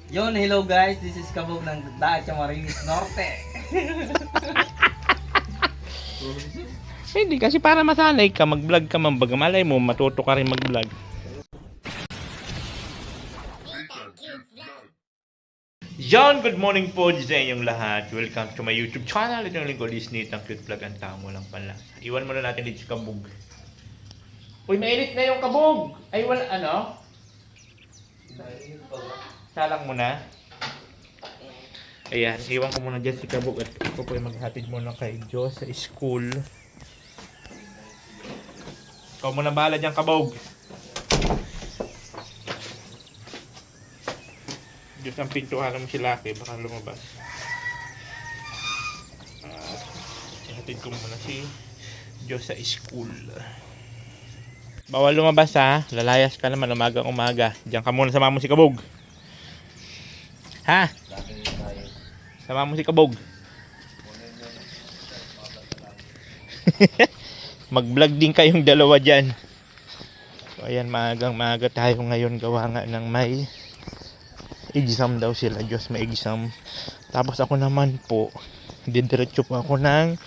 Yon, hello guys, this is Kabog ng Daat Camarines Norte. Hindi kasi para masanay ka, mag-vlog ka man, baga malay mo, matuto ka rin mag-vlog. John, good morning po sa inyong lahat. Welcome to my YouTube channel. Ito yung linggo, Disney, ang cute vlog, ang tamo lang pala. Iwan muna natin dito sa Kabog. Uy, mainit na yung Kabog! Ay, wala, ano? Salang mo na. Ayan, iwan ko muna dyan si Kabog at ako po ay maghatid muna kay Diyos sa school. Ikaw muna bahala dyan, Kabog. Diyos ang pintuhan mo si Lucky, baka lumabas. Ihatid ko muna si Diyos sa school. Bawal lumabas ha, lalayas ka naman umaga. Diyan ka muna, sama mo si Kabog. Ha? Sama mo si Kabog. Mag-vlog din kayong dalawa dyan. So ayan, maaga tayo ngayon, gawa nga ng may exam daw sila. Diyos, may exam. Tapos ako naman po, didiretso po ako ng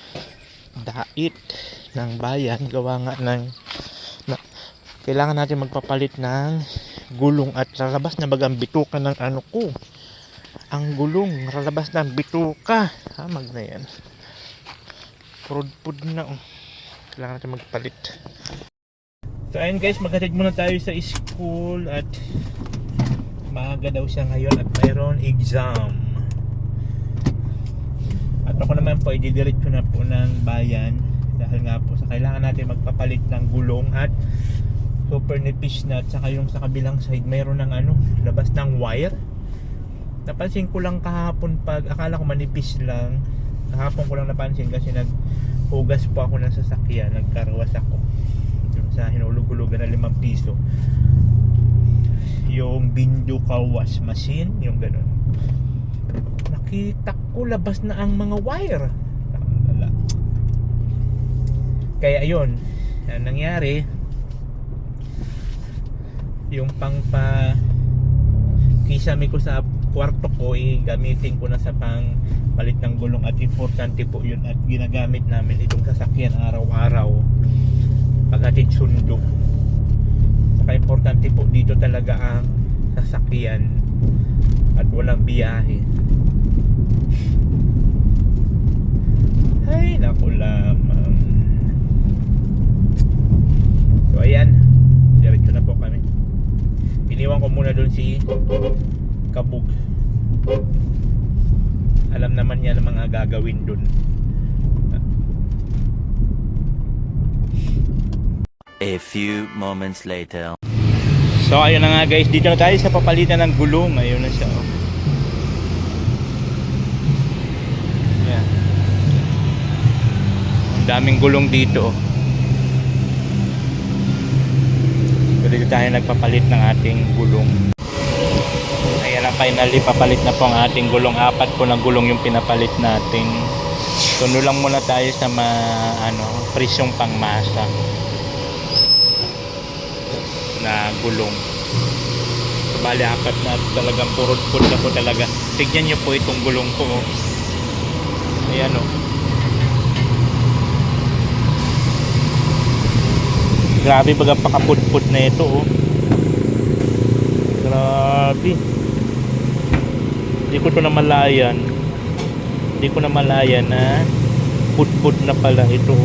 dait ng bayan. Gawa nga ng kailangan natin magpapalit ng gulong at lalabas na bagang bituka ng ano ko. Ang gulong, lalabas ng bituka. Mag na yan. Purod na. Kailangan natin magpalit. So ayun guys, maghatid muna tayo sa school at maaga daw siya ngayon at mayroon exam. At ako naman po, ididiretso na po ng bayan dahil nga po sa kailangan natin magpapalit ng gulong at super nipis na at saka yung sa kabilang side mayroon ng ano, labas ng wire. Napansin ko lang kahapon pag akala ko manipis lang. Kahapon ko lang napansin kasi naghugas po ako ng sasakyan, nagkarwas ako sa hinulog-hulugan na 5 piso. Yung Bindo car wash machine, yung ganun. Nakita ko labas na ang mga wire. Kaya ayun, ang nangyari, yung kisame ko sa kwarto ko, gamitin ko na sa pang palit ng gulong at importante po yun at ginagamit namin itong sasakyan araw-araw paghatid sundo. Saka importante po dito talaga ang sasakyan at walang biyahe. Ay naku lamang. So ayan, diretso na po kami. Iniwan ko muna doon si Kabog. Alam naman niya ang mga gagawin doon. A few moments later. So ayun na nga guys, dito na tayo sa papalitan ng gulong. Ayun na siya. Yan. Ang daming gulong dito. So dito tayo nagpapalit ng ating gulong. Ayan na, finally papalit na po ang ating gulong. 4 po na gulong yung pinapalit natin. Tuno lang muna tayo sa presyong pangmasa na gulong. So, bali 4 na talagang purod-purod na po talaga. Tignan nyo po itong gulong ko. Ayan o. Grabe baga pakapud-pud na ito o. Grabe. Hindi ko na malayan na pud-pud na pala ito.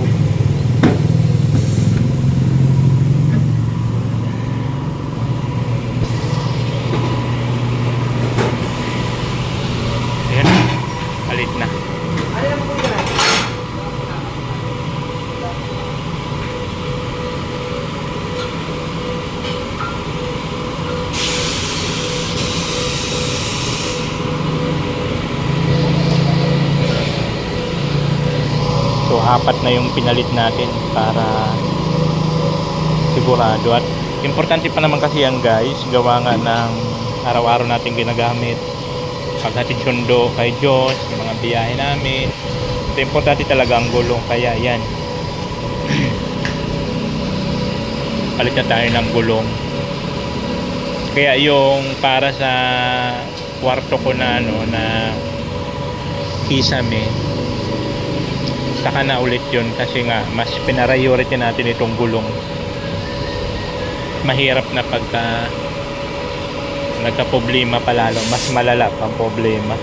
Ayan, palit na. So 4 na yung pinalit natin para sigurado. At importante pa naman kasi yan guys, gawa nga ng araw-araw natin ginagamit paghatid sundo kay Diyos, yung mga biyahe namin. Ito importante talaga ang gulong, kaya yan. Palit na tayo ng gulong. Kaya yung para sa kwarto ko na na kisame, saka na ulit yun kasi nga mas pinariority natin itong gulong. Mahirap na pagka nagka-problema palalo, mas malala pang problema.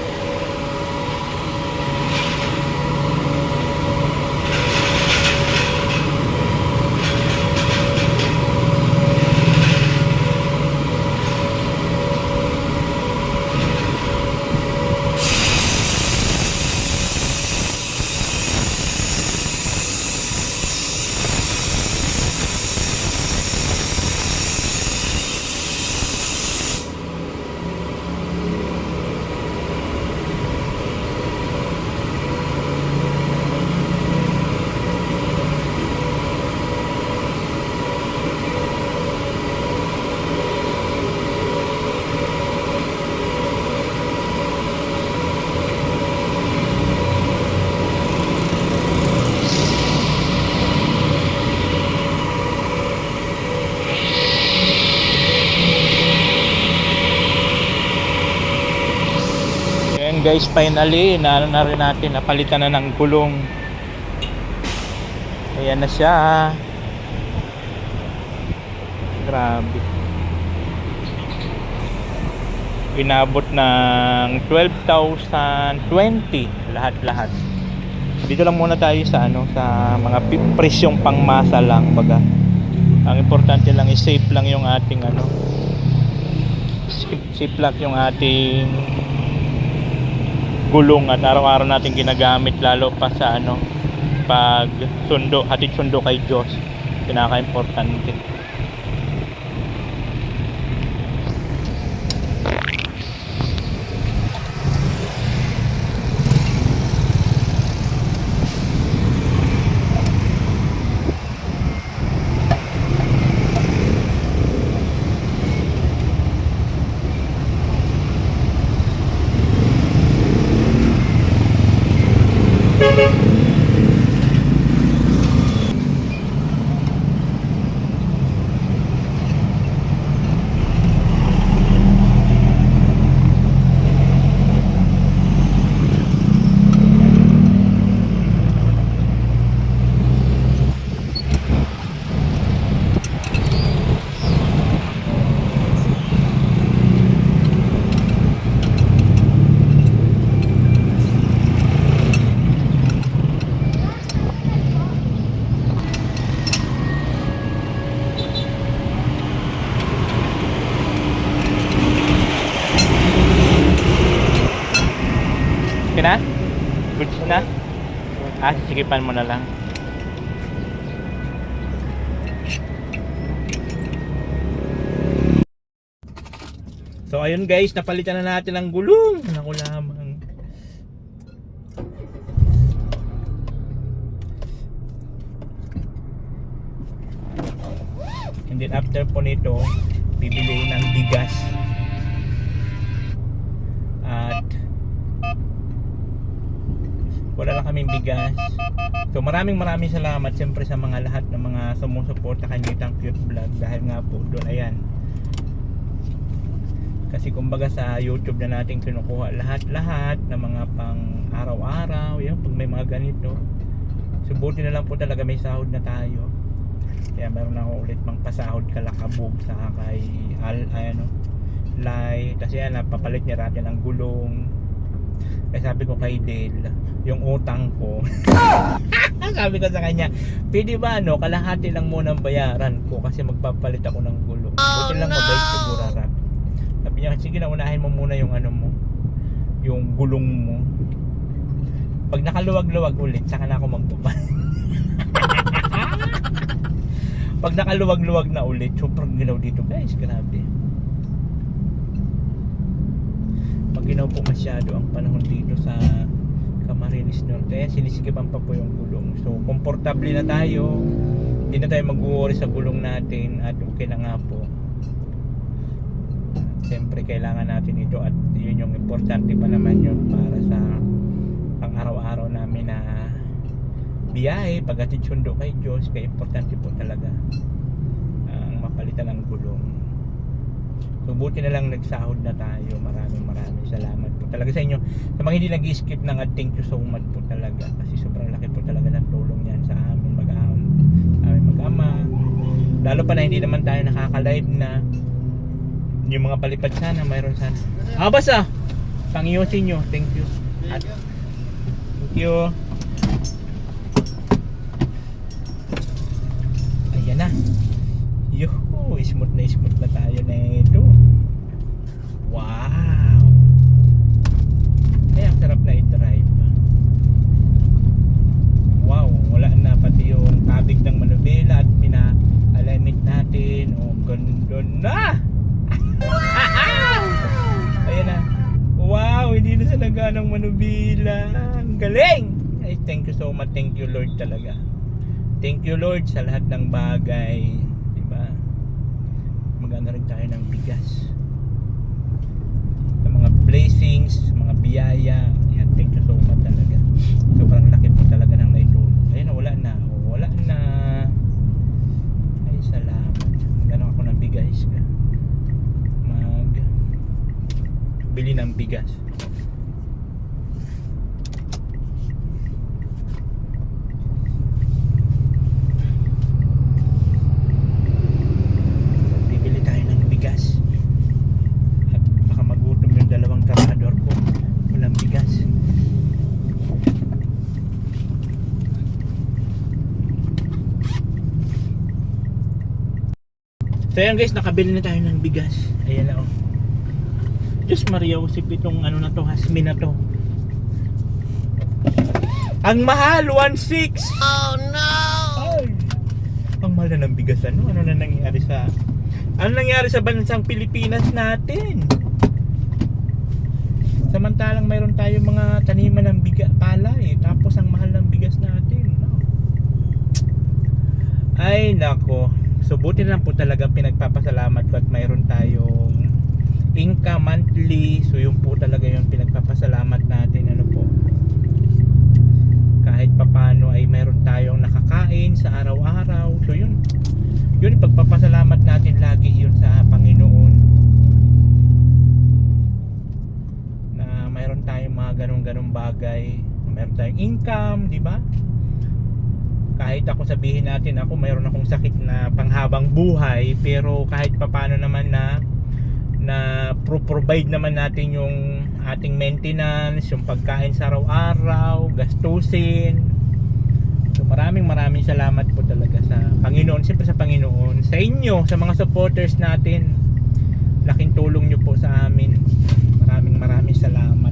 Guys, finally na rin natin, napalitan na ng gulong. Ayan na siya. Grabe, inabot ng 12,020 lahat. Dito lang muna tayo sa sa mga presyong pangmasa lang baga. Ang importante lang is safe lang yung ating safe lang yung ating gulong at araw-araw natin ginagamit, lalo pa sa pag hatid sundo kay Diyos, pinaka-importante. Na? Goods na? Sisikipan mo na lang. So ayun guys, napalitan na natin ang gulong. Naku lamang. And then after po nito, bibili ng bigas. At wala lang kaming bigas. So maraming salamat siyempre sa mga lahat ng mga sumusuporta kay Nitang Cute Vlog, dahil nga po doon, ayan, kasi kumbaga sa YouTube na natin kinukuha lahat ng mga pang araw-araw, yun, pag may mga ganito. So buti na lang po talaga may sahod na tayo, kaya meron ako ulit mang pasahod kalakabog sa kay Lai, kasi yan, napapalit niya natin ang gulong. Kaya sabi ko kay Dale, yung utang ko sabi ko sa kanya, pwede ba kalahati lang muna ang bayaran ko kasi magpapalit ako ng gulong. Buti lang mabait siguro Rap. Sabi niya, sige na, unahin mo muna yung mo, yung gulong mo. Pag nakaluwag-luwag ulit, saka na ako magpapalit. Pag nakaluwag-luwag na ulit, sobrang ginaw dito guys, grabe. Ginaw po masyado ang panahon dito sa Camarines Norte. Kaya sinisigipan pa po yung gulong. So komportable na tayo, hindi na tayo mag-worry sa gulong natin, at okay na nga po. Siyempre kailangan natin ito, at yun yung importante pa naman yun para sa pang araw-araw namin na biyahe, paghatid sundo kay Diyos. Kaya importante po talaga ang mapalitan ng gulong. So buti na lang nagsahod na tayo. Maraming salamat po talaga sa inyo. Sa mga hindi nag-skip ng ad, thank you so much po talaga. Kasi sobrang laki po talaga ng tulong yan sa amin mag-ama. Lalo pa na hindi naman tayo nakaka-live na. Yung mga palipad sana, mayroon sana. Basta! Pangiyusin nyo. Thank you. At, thank you. Ayan na. Yuhu! Smooth na tayo na ito. Wow! Ay, ang sarap na i-drive. Wow! Wala na pati yung kabig ng manubela at pina-alignment natin. Oh, ganda na! Ayan na. Wow, hindi na sa naganang manubila. Ang galing. Ay, thank you so much. Thank you Lord talaga. Thank you Lord sa lahat ng bagay. Diba? Magana rin tayo ng bigas. Sa mga blessings, mga biyaya. Yan, thank you so much talaga. Sobrang laki po talaga ng naitulong. Ayun na, wala na. Wala na. Ay, salamat. Magana ako ng bigas ka. Bili ng bigas. Bibili tayo ng bigas. At baka magutom yung dalawang trabahador ko. Walang bigas. So ayan guys, nakabili na tayo ng bigas. Ayan na oh. Diyos Maria Josep, itong ano na to, hasmin na to. Ang mahal, 1.6. Oh no! Ay, ang mahal na ng bigas. Ano na nangyari sa bansang Pilipinas natin? Samantalang mayroon tayo mga taniman ng palay, tapos ang mahal ng bigas natin. No? Ay nako. So buti na lang po talaga pinagpapasalamat ko at mayroon tayong income monthly. So yun po talaga yung pinagpapasalamat natin. Ano po, kahit papano ay meron tayong nakakain sa araw-araw. So yun pagpapasalamat natin lagi yun sa Panginoon, na meron tayong mga ganong bagay, meron tayong income, di ba? Kahit ako sabihin natin, ako mayroon akong sakit na panghabang buhay, pero kahit papano naman na provide naman natin yung ating maintenance, yung pagkain sa araw-araw, gastusin. So maraming salamat po talaga sa Panginoon, siyempre sa Panginoon, sa inyo, sa mga supporters natin. Laking tulong nyo po sa amin. Maraming salamat.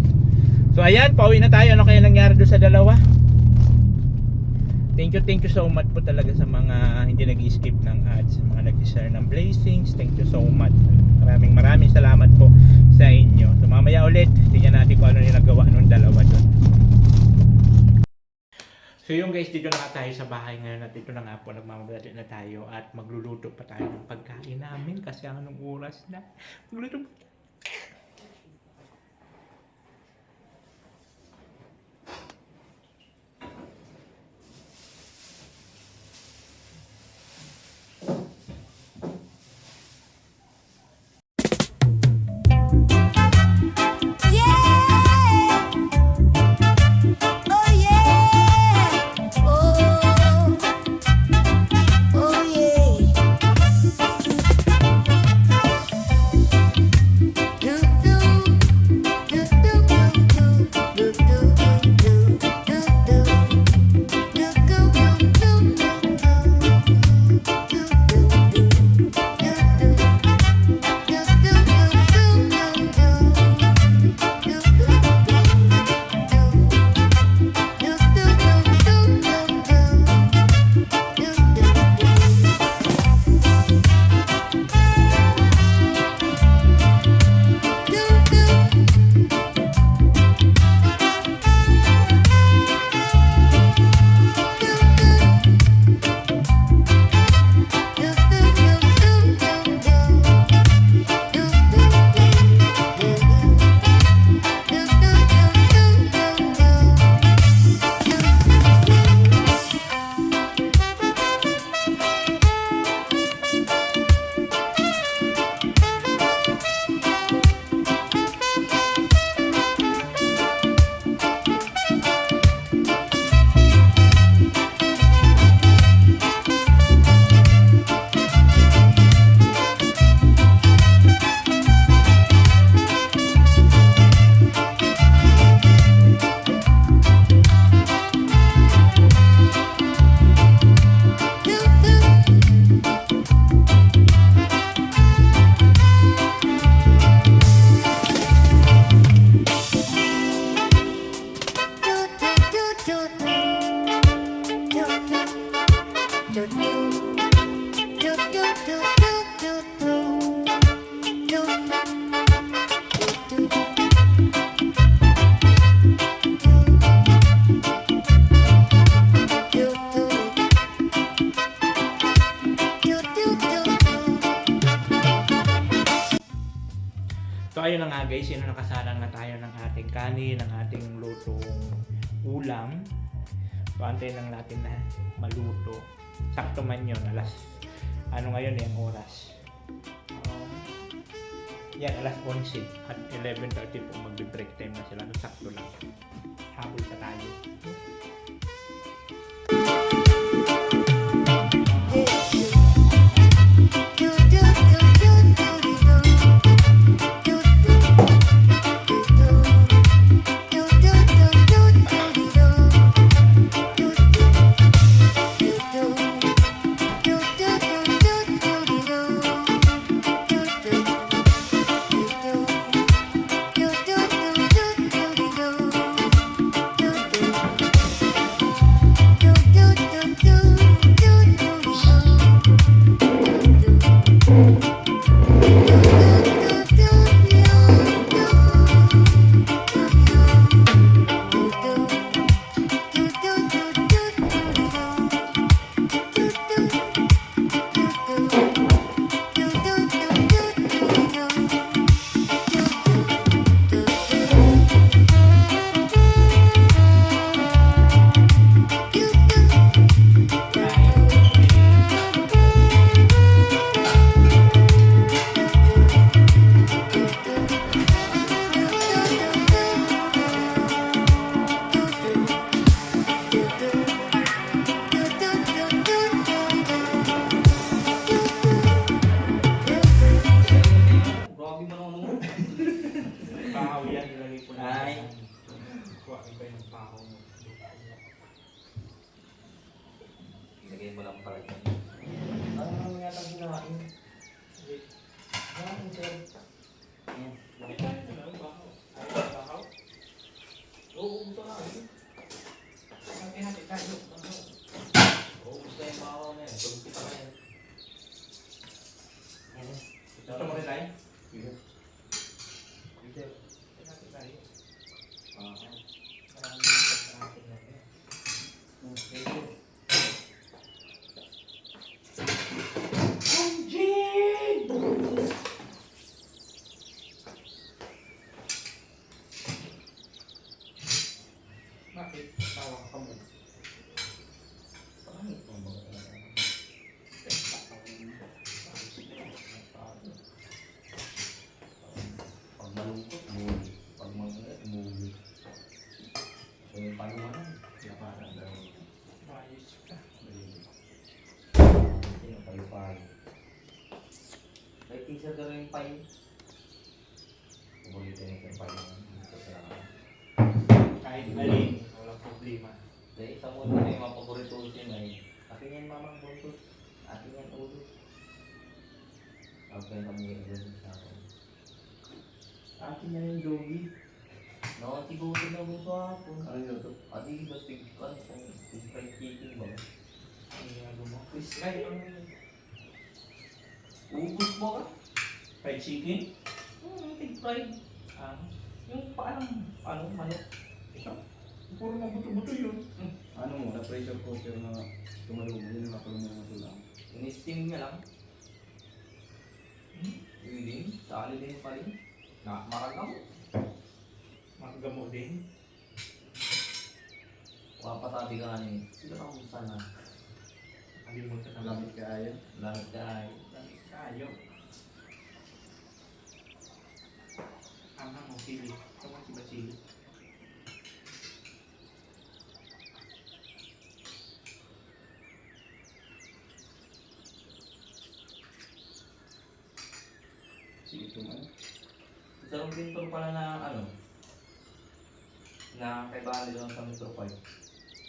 So ayan, pauwi na tayo. Ano kaya nangyari doon sa dalawa? Thank you so much po talaga sa mga hindi nag-skip ng ads, sa mga nag-share ng blessings. Thank you so much. Maraming salamat po sa inyo. So mamaya ulit, tingnan natin kung ano yung nagawa nung dalawa doon. So yung guys, dito na tayo sa bahay ngayon at dito na nga po nagmamabati na tayo at magluluto pa tayo ng pagkain namin kasi anong oras na. Magluluto pa. guys, sino nakasalang na tayo ng ating kanin, ng ating lutong ulam. So, antayin lang natin na maluto. Sakto man yun, ano ngayon yung oras? Yan, alas 11 at 11:30 po magbe-break time na sila. So, sakto lang. Habol pa tayo. Grabe mo naman. Pahaw yan, ilagay ko na. Ay. Kuha iba yung pahaw mo. Lagay mo lang pala dyan. Ano naman yata ginawain? Ano sir? Ayan. Oo, gusto na kayo. Hati-hati tayo. Oo, gusto yung bakaw na yan. Tulog kita na yan. Ayan. Gusto mo rin tayo? Iya. Iya. Hati-hati tayo. Ah. Maraming yung pagkakasig natin. Okay. Bakit? Tawa ka mo. Pangit mo ba? Pag malungkot, muli. Pag mangilit, muli. So yung panuwanan, laparan daw. Ayos ka. Sino payo-payo? May t-shirt ka rin yung payo. Ubulitin ito yung payo. Dito sa Kahit alin, walang problema. dahil isang ulo na yung mga paborito usin ay akin yan mamang buntot, akin yan ulo. Okay na muna yung sa akin. Akin yan yung doggy. Nakatigutin na mo sa hapon. Ano yun ito? Adi ba tigkan sa fried chicken ba? Ang ginagawa mo. Chris, kaya ano yun? Ubus mo ka? Fried chicken? Tig-fried. Yung paano manok. Ito? Puro mga buto-buto yun. Ano mo, na-pressure cooker na tumalubog, yun yung nakulong na matulang. In-steam niya lang. Yun din, sali din pa rin. Maragam. Magamo din. Wapatabi ka nga niya. Siguro kung sana. Kalimutan na lang. Lamit ka ayan. Langit ka ay. Tayo. Ang mo, sili. Ito si Basili. Sige, tumayo. Isang pintor pala na na kay Bali doon sa Metro Park.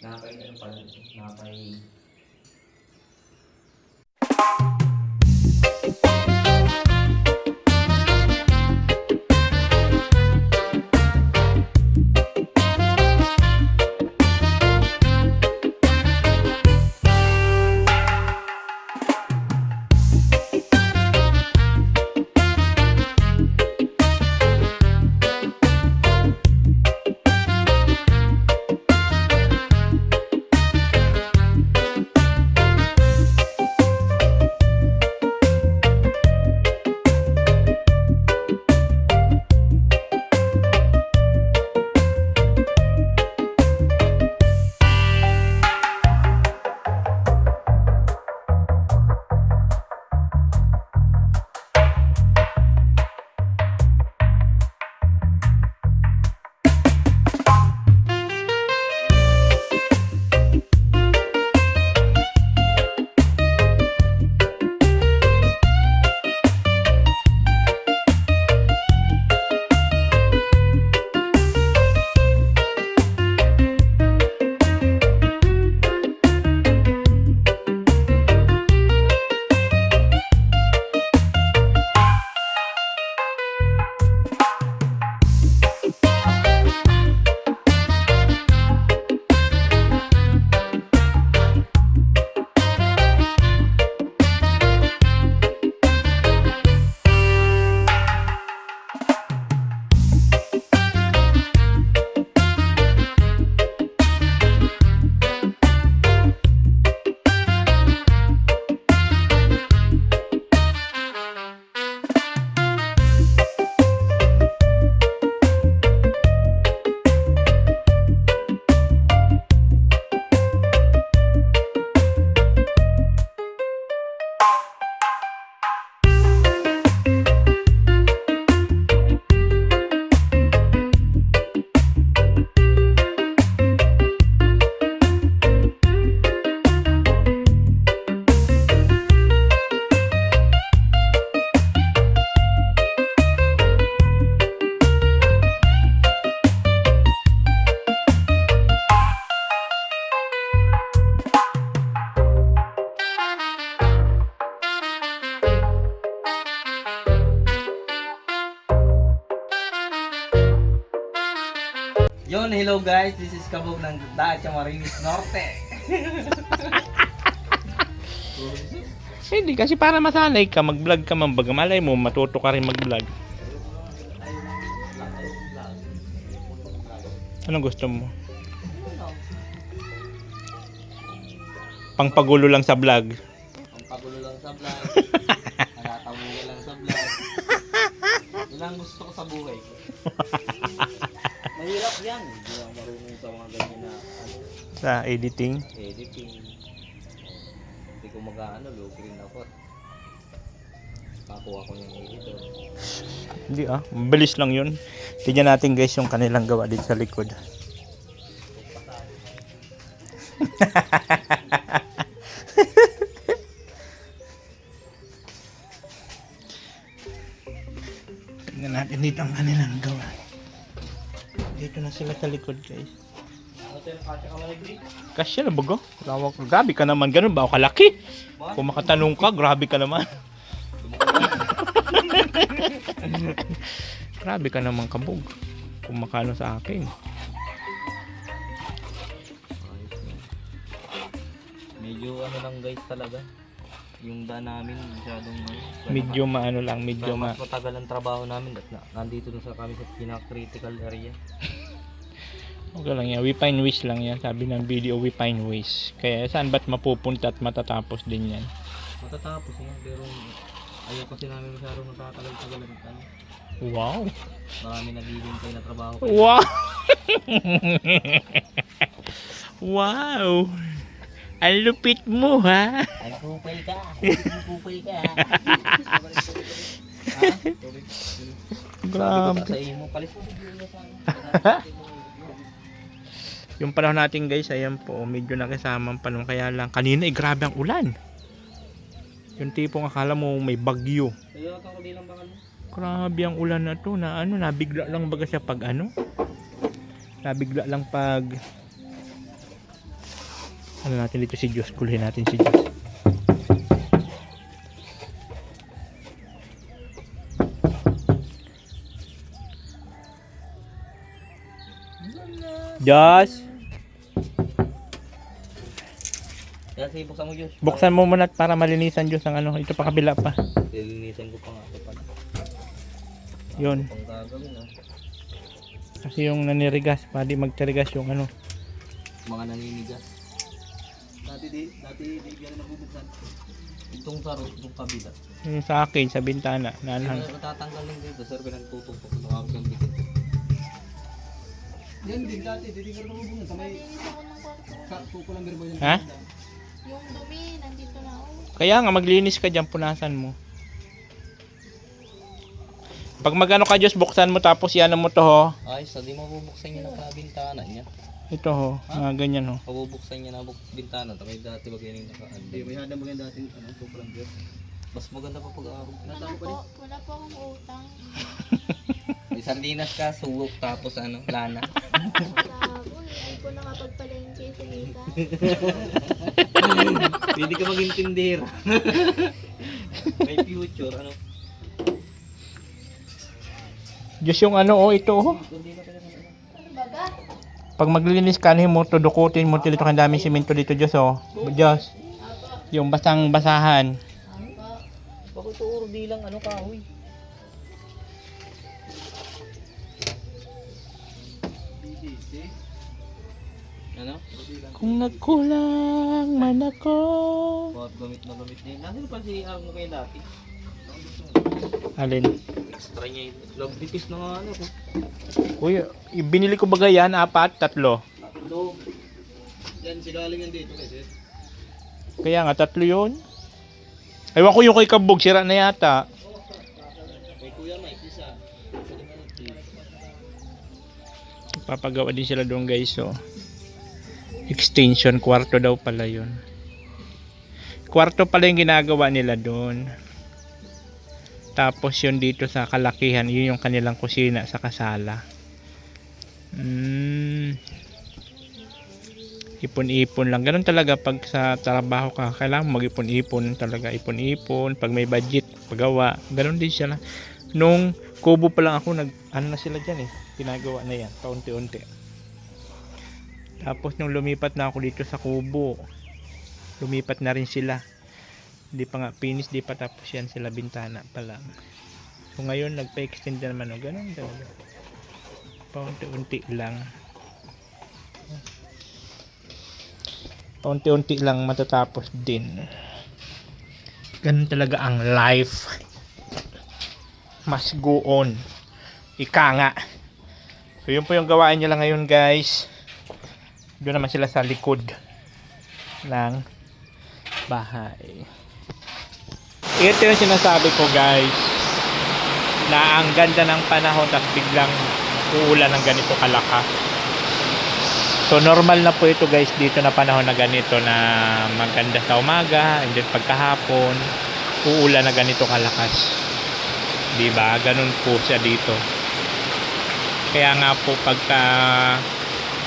Na kay pala ito? Na kay Yun, hello guys. This is Kabog ng Daat Camarines Norte. Hindi kasi para masanay ka, mag-vlog ka man. Baga malay mo, matuto ka rin mag-vlog. Anong gusto mo? Pangpagulo lang sa vlog. Ang pagulo lang sa vlog. Nakatamuya lang sa vlog. Yun ang gusto ko sa buhay ko. Mahirap yan. Hindi lang marunong sa mga ganyan na Sa editing. editing. Hindi ko mag-ano, low green ako. Kakuha ko yung editor. Hindi mabilis lang yun. Tignan natin guys yung kanilang gawa dito sa likod. Tignan natin dito ang kanilang gawa. Dito na sila sa likod guys. Hotel, kasya ka maligri? Kasya na bago? Lawak. Grabe ka naman. Ganun ba ako kalaki? Kung makatanong ka, grabe ka naman. Grabe ka naman Kabog. Kung makano sa akin. Medyo ano lang guys talaga. Yung daan namin masyadong Medyo maano lang. Medyo mas matagal ang trabaho namin at nandito na sa kami sa pinaka-critical area. Okay lang yan. We find ways lang yan. Sabi ng video, we find ways. Kaya saan ba't mapupunta at matatapos din yan? Matatapos yan pero ayaw kasi namin masyadong natatagal-tagalan. Wow! Marami naghihintay na trabaho. Wow! Wow! Ang lupit mo ha! Ay, kupal ka! Kupal ka! Grabe! Sa imo, palis mo Yung panahon natin guys, ayan po, medyo nakisama ang panahon. Kaya lang, kanina grabe ang ulan. Yung tipong akala mo may bagyo. Ayaw ka ko din lang bakal mo. Grabe ang ulan na to na nabigla lang baga siya pag nabigla lang pag natin dito si Diyos, kulhin natin si Diyos. Diyos! Kaya sige, buksan mo Diyos. Buksan mo muna para malinisan Diyos ang ito pa kabila pa. Lilinisan ko pa nga ito pala. Yun. Pang gagawin Kasi yung nanirigas, pwede magtirigas yung mga naninigas. Dati di yan nabubuksan. Itong saro, itong kabila. Yung sa akin, sa bintana. Natatanggal lang dito, sir, pinagtutupok. Nakakot yung dikit. Yan din dati, hindi ka nabubungan sa may kukulang birbo yan. Ha? Yung dumi, nandito na ako. Kaya nga, maglinis ka dyan, punasan mo. Pag magano ka Diyos, buksan mo tapos yan mo to ho. Ay, so di mabubuksan niya na bintana niya. Ito ho, ganyan ho. Mabubuksan niya na bintana. Tapos dati wag yan yung nakaan. Hindi, may hadang mo yan dating kukulang birbo. Mas maganda pa pag-aarog. Wala po akong utang. Isang dinas ka, suwok, tapos lana. Labo, hindi ko nakapagpalengke sa kita. Hindi ka mag-intindir. May future, Diyos yung ito ho. Ano baga? Pag maglinis ka, mo, tudukutin mo, dito kang daming simento dito Diyos ho. Diyos. Yung basang-basahan. Bakit ito urdi lang, kahoy? Ano? Kung nagkulang man ako. Bakit gamit na yun? Nasaan pa si mo kayo dati? Alin? Extra niya yun. Love dipis na nga ko. Uy, binili ko baga yan, 4, 3. Ito, yan, sigaling yan dito kasi. Kaya nga, 3 yun. Aywan ko yung kay Kabog, sira na yata. May kuya, may isa. Papagawa din sila doon guys, so. Extension, kwarto daw pala yun. Kwarto pala yung ginagawa nila doon. Tapos yun dito sa kalakihan, yun yung kanilang kusina sa kasala. Ipon-ipon lang. Ganun talaga pag sa trabaho ka, kailangan mag-ipon-ipon talaga. Ipon-ipon, pag may budget, paggawa. Ganun din siya. Nung kubo pa lang ako, na sila dyan eh. Pinagawa na yan, paunti-unti. Tapos nung lumipat na ako dito sa Kubo, lumipat na rin sila. Hindi pa nga finish, di pa tapos yan sila, bintana pa lang. So ngayon nagpa-extend na naman, ganun talaga. Paunti-unti lang. Paunti-unti lang matatapos din. Ganun talaga ang life. Must go on. Ika nga. So yun po yung gawain nila ngayon, guys. Doon naman sila sa likod ng bahay. Ito yung sinasabi ko, guys, na ang ganda ng panahon tapos biglang uulan ng ganito kalakas. So normal na po ito, guys, dito na panahon na ganito, na maganda sa umaga and then pagkahapon uulan na ganito kalakas. Diba? Ganun po siya dito. Kaya nga po pagka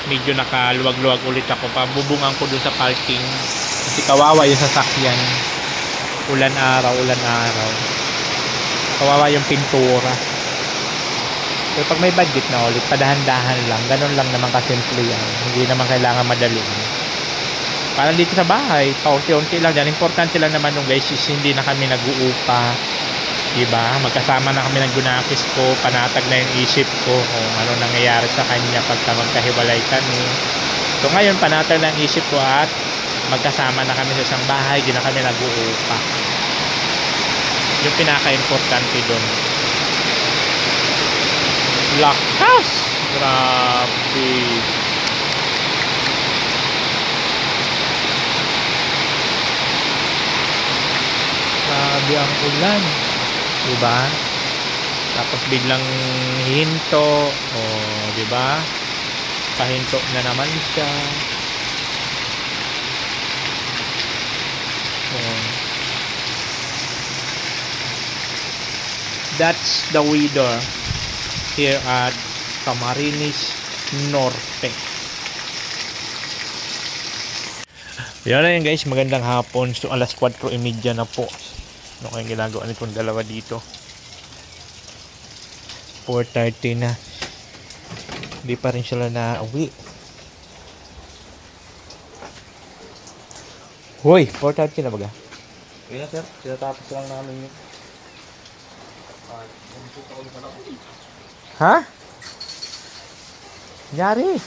medyo nakaluwag-luwag ulit ako, pabubungan ko dun sa parking kasi kawawa yung sasakyan. Ulan araw, kawawa yung pintura. So pag may budget na ulit, padahan-dahan lang, ganun lang naman kasimple yan, hindi naman kailangan madali. Parang dito sa bahay, paunti-unti lang yan. Importante lang naman nung, guys, is hindi na kami nag-uupa, diba? Magkasama na kami ng gunakis ko, panatag na yung isip ko kung ano nangyayari sa kanya pagka magkahiwalay kami. So ngayon panatag na ang isip ko at magkasama na kami sa isang bahay, di na kami nag-uupa. Yung pinaka-importante doon. Lakas! Grabe! Grabe ang ulan, diba? Tapos biglang hinto, o diba? Pahinto na naman siya. That's the weather here at Camarines Norte. Yan na yun, guys, magandang hapon. So alas 4:30 na po. Ano kayong ginagawa nitong dalawa dito? 4:30 na. Hindi pa rin sila na uwi. Hoy, 4:30 na baga? Kaya sir, tinatapos lang namin yun. Ha? Nyari?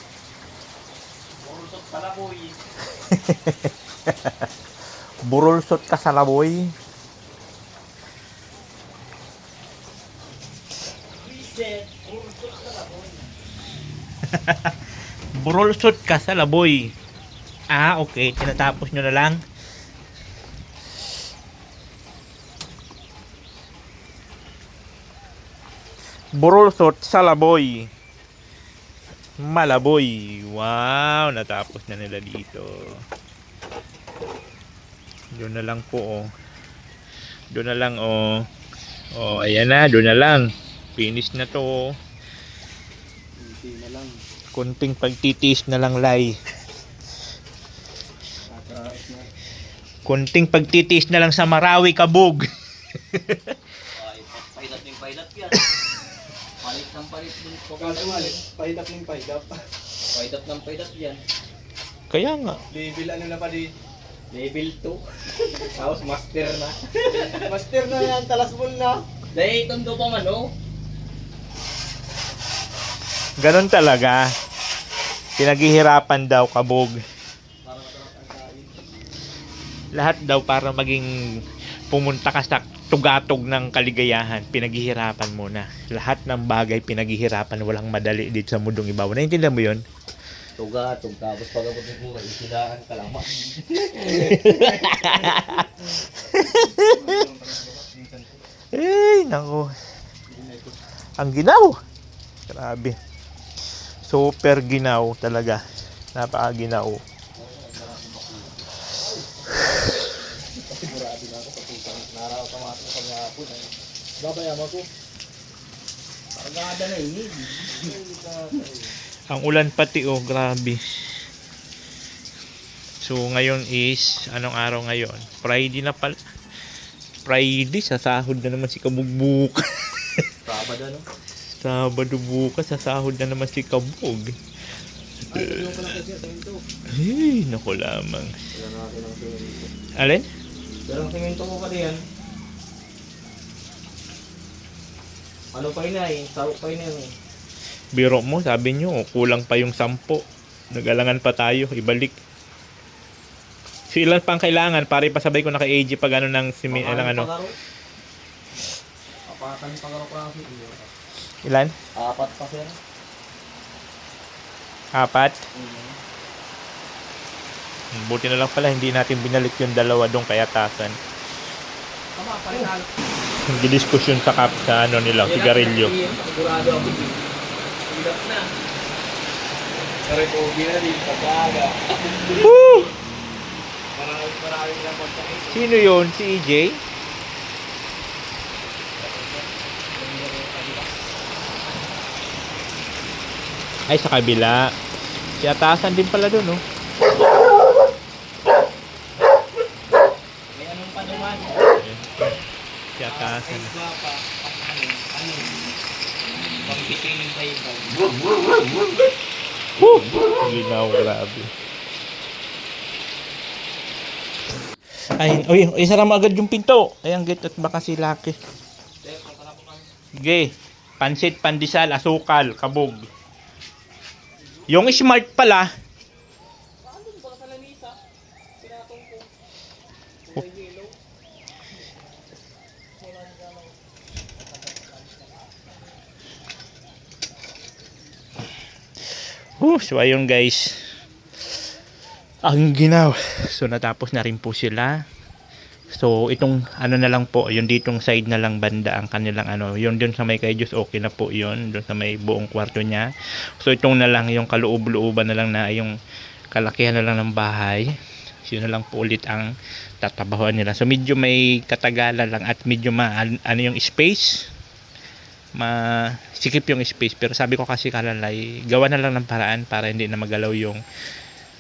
Burusot pala boy. Burulsot ka sa laboy. Burulsot ka sa laboy. Ah, okay. Tinatapos nyo na lang. Burulsot sa laboy. Malaboy. Wow, natapos na nila dito. Doon na lang po, oh. Doon na lang, oh. Oh, ayan na, doon na lang. Finish na to. Hindi na lang. Kunting pagtitiis na lang, Lai. Kakaraos na. Kunting pagtitiis na lang sa Marawi, Kabog. Ay, pailat ng pailat yan. Palit ng palit din po. Kaso nga, pahitap ng pahitap. Pailat ng pailat yan. Kaya nga. Level ano na pa di? Level 2. Tapos master na. Master na yan, talasbol na. Dahil tondo pa man, oh. Ganon talaga. Pinaghihirapan daw, Kabog. Lahat daw para maging pumunta ka sa tugatog ng kaligayahan, pinaghihirapan muna. Lahat ng bagay pinaghihirapan, walang madali dito sa mundong ibabaw. Naintindihan mo yun? Tuga. Tapos pagkabot mo, isidaan ka lang. Eh, naku. Ang ginaw. Grabe. Super ginaw talaga. Napakaginaw. Sigurado na ako sa pusang naraw ka mga sa kanya hapon. Babayama ko. Pagkada na ini. Ang ulan pati, oh, grabe. So ngayon is anong araw ngayon? Friday na pala. Friday, sasahod na naman si Kabugbuk. Sabado, no? Sabado bukas, sasahod na naman si Kabog. Ay, sabi mo pala kasi ito. Ay, naku lamang. Wala natin ang simento. Alin? Pero ang simento ko pala yan. Ano pa yun eh? Sarok pa yun eh. Biro mo, sabi nyo, kulang pa yung 10. Nag-alangan pa tayo, ibalik. So ilan pang kailangan para ipasabay ko na kay AJ pag ano ng ano. Apatan pagaro klase. Ilan? 4 pa sir. 4? Buti na lang pala hindi natin binalik yung 2 doon kay Atasan. Tama, parinal. Hindi diskusyon sa sa ano nila, sigarilyo. Sigurado ako din. Hilap na. Pero po, na din sa baga. Woo! Maraming lang pagkain. Sino yun? Si EJ? Ay, sa kabila. Si Atasan din pala doon, oh. May anong pa naman? Si Atasan. Ay, pa. Ano? Pang-titingin tayo ba? Woo! Linaw, grabe. Ay, uy, isara mo agad yung pinto. Ayan, gate at baka si Lucky. Sige, pansit, pandesal, asukal, kabog. Yung smart pala. So ayun guys. Ang ginaw. So natapos na rin po sila. So itong ano na lang po, yung ditong side na lang banda ang kanilang ano, yung dun sa may kay Diyos okay na po yun, dun sa may buong kwarto niya. So itong na lang yung kaloob-looban na lang na yung kalakihan na lang ng bahay. So yun na lang po ulit ang tatabahuan nila. So medyo may katagalan lang at medyo ano yung space. Sikip yung space, pero sabi ko kasi kalalay, gawa na lang ng paraan para hindi na magalaw yung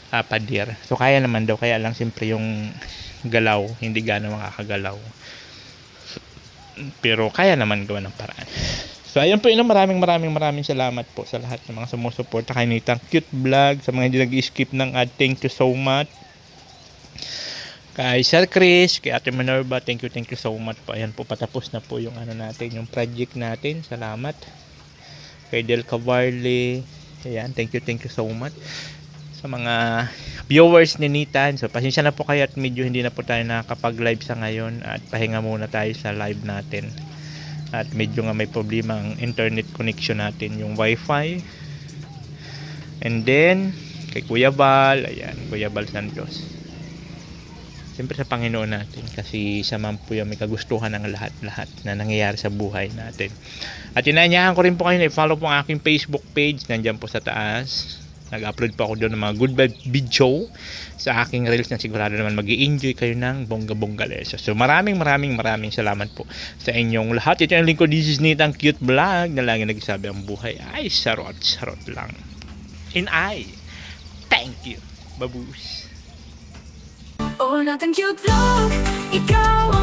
pader. So kaya naman daw, kaya lang siyempre yung galaw hindi gaano makakagalaw, pero kaya naman gawa ng paraan. So ayun po, maraming salamat po sa lahat ng mga sumusuporta kay Nitang Cute Vlog, sa mga hindi nag-skip ng ad, thank you so much. Kay Sir Chris, kay Ate Minerva, thank you so much po. Ayan po, patapos na po yung ano natin, yung project natin. Salamat. Kay Del Cavarle, ayan, thank you so much. Sa mga viewers ni Nitan, so pasensya na po kayo at medyo hindi na po tayo nakakapag-live sa ngayon at pahinga muna tayo sa live natin. At medyo nga may problema ang internet connection natin, yung wifi. And then, kay Kuya Val, ayan, Kuya Val Santos. Siyempre sa Panginoon natin, kasi siya man po yung may kagustuhan ng lahat na nangyayari sa buhay natin. At inanyahan ko rin po kayo na i-follow po ang aking Facebook page, nandyan po sa taas. Nag-upload po ako doon ng mga good vibe video sa aking reels na sigurado naman mag-i-enjoy kayo ng bongga-bongga leso. So maraming salamat po sa inyong lahat. Ito yung link ko, this is Nitang Cute Vlog, na lagi nagsasabi ang buhay ay sarot lang. And I thank you. Babush. Oh, Nitang Cute Vlog, ikaw